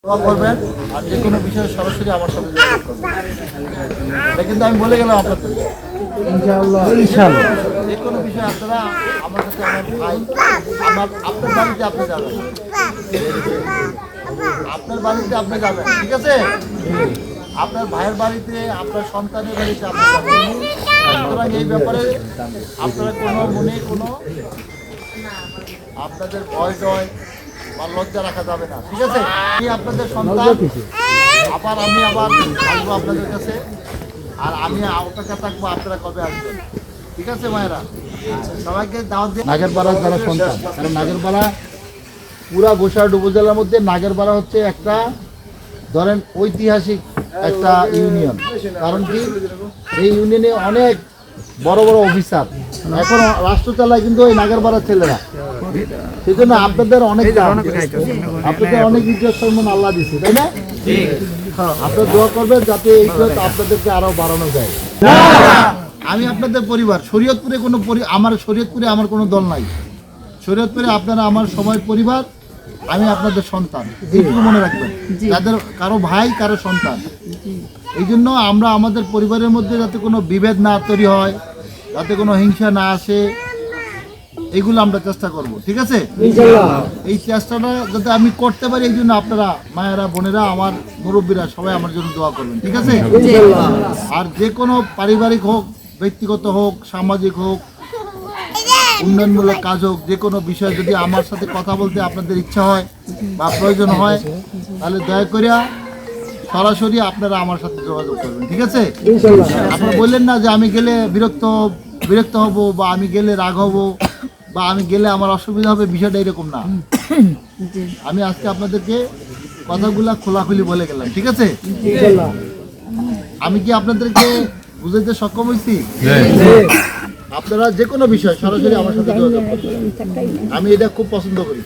দোয়া করবেন আর যে কোনো বিষয়ে সরাসরি আমার সাথে যোগাযোগ করবেন। এটা কিন্তু আমি বলে গেলাম আপনাদের ইনশাআল্লাহ যে কোনো বিষয়ে আপনারা আমার কাছে আমার ভাই আপনার বাড়িতে আপনি যাবেন, আপনার বাড়িতে আপনি যাবেন, ঠিক আছে? আপনার ভাইয়ের বাড়িতে, আপনার সন্তানের বাড়িতে আপনি যাবেন। সুতরাং এই ব্যাপারে আপনারা কোনো মনে কোনো আপনাদের ভয় টয় বা লজ্জা রাখা যাবে না, ঠিক আছে? আমি আপনাদের সন্তান, আমি আবার আসবো আপনাদের কাছে, আর আমি অপেক্ষা থাকবো আপনারা কবে আসবেন, ঠিক আছে মায়েরা? সবাইকে দাওয়াত দিয়ে নাগেরপাড়া যারা সন্তান, কারণ নাগেরপাড়া পুরা গোসাইরহাট উপজেলার মধ্যে নাগেরপাড়া হচ্ছে একটা ধরেন ঐতিহাসিক একটা ইউনিয়ন। কারণ কি, এই ইউনিয়নে অনেক বড় বড় অফিসার এখন রাষ্ট্র চালায় কিন্তু ওই নাগেরপাড়ার ছেলেরা। সেই জন্য আপনাদের অনেক আপনাদের অনেক ইজ্জত সম্মান আল্লাহ দিচ্ছে, তাই না? আপনারা দোয়া করবেন যাতে এই ইজ্জত আপনাদেরকে আরো বাড়ানো যায়। আমি আপনাদের পরিবার, শরীয়তপুরে কোনো শরীয়তপুরে আমার কোনো দল নাই। শরীয়তপুরে আপনারা আমার সবাই পরিবার, আমি আপনাদের সন্তান, এইটুকু মনে রাখবেন। যাদের কারো ভাই কারো সন্তান, এই জন্য আমরা আমাদের পরিবারের মধ্যে যাতে কোনো বিভেদ না তৈরি হয়, যাতে কোনো হিংসা না আসে, এইগুলো আমরা চেষ্টা করব, ঠিক আছে? এই চেষ্টাটা যাতে আমি করতে পারি, এই জন্য আপনারা মায়েরা, বোনেরা, আমার মুরব্বীরা সবাই আমার জন্য দোয়া করবেন, ঠিক আছে? আর যে কোনো পারিবারিক হোক, ব্যক্তিগত হোক, সামাজিক হোক, উন্নয়নমূলক কাজ হোক, যে কোনো বিষয়ে যদি আমার সাথে কথা বলতে আপনাদের ইচ্ছা হয় বা প্রয়োজন হয়, তাহলে দয়া করিয়া সরাসরি আপনারা আমার সাথে যোগাযোগ করবেন, ঠিক আছে? আপনারা বললেন না যে আমি গেলে বিরক্ত হব বা আমি গেলে রাগ হব বা আমি গেলে আমার অসুবিধা হবে, বিষয়টা এরকম না। আমি আজকে আপনাদেরকে কথাগুলা খোলাখুলি বলে গেলাম, ঠিক আছে? আমি কি আপনাদেরকে বুঝাইতে সক্ষম হয়েছি? আপনারা যে কোনো বিষয় সরাসরি আমার সাথে যোগাযোগ করবেন, আমি এটা খুব পছন্দ করি।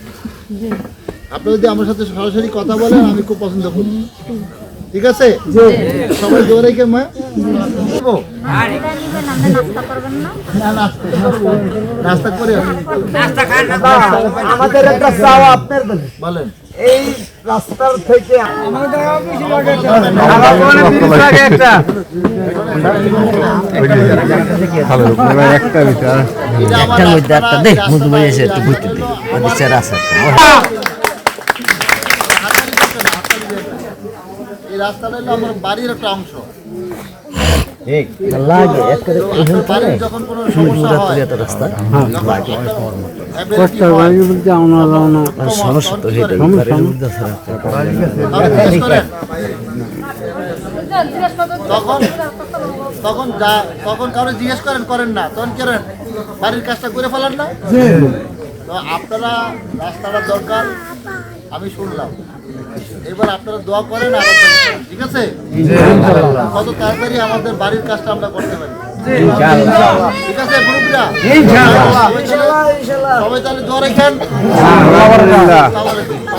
আপনারা যদি আমার সাথে সরাসরি কথা বলেন, আমি খুব পছন্দ করি, ঠিক আছে? সবাই দৌড়ে রেখে মা নাস্তা করে আমাদের একটা চাওয়া আপনার বলেন। এই রাস্তার থেকে এই রাস্তাটা হলো আমার বাড়ির একটা অংশ। যখন কোনো সমস্যা হয়, তখন কারো জিজ্ঞেস করেন না, তখন করেন বাড়ির কাজটা করে ফেলান না। তো আপনারা রাস্তাটা দরকার আমি শুনলাম, এবার আপনারা দোয়া করেন আর ঠিক আছে? কত তাড়াতাড়ি আমাদের বাড়ির কাজটা আমরা করতে পারি, ঠিক আছে মুরব্বিরা? সবাই তাহলে দোয়া রাখেন।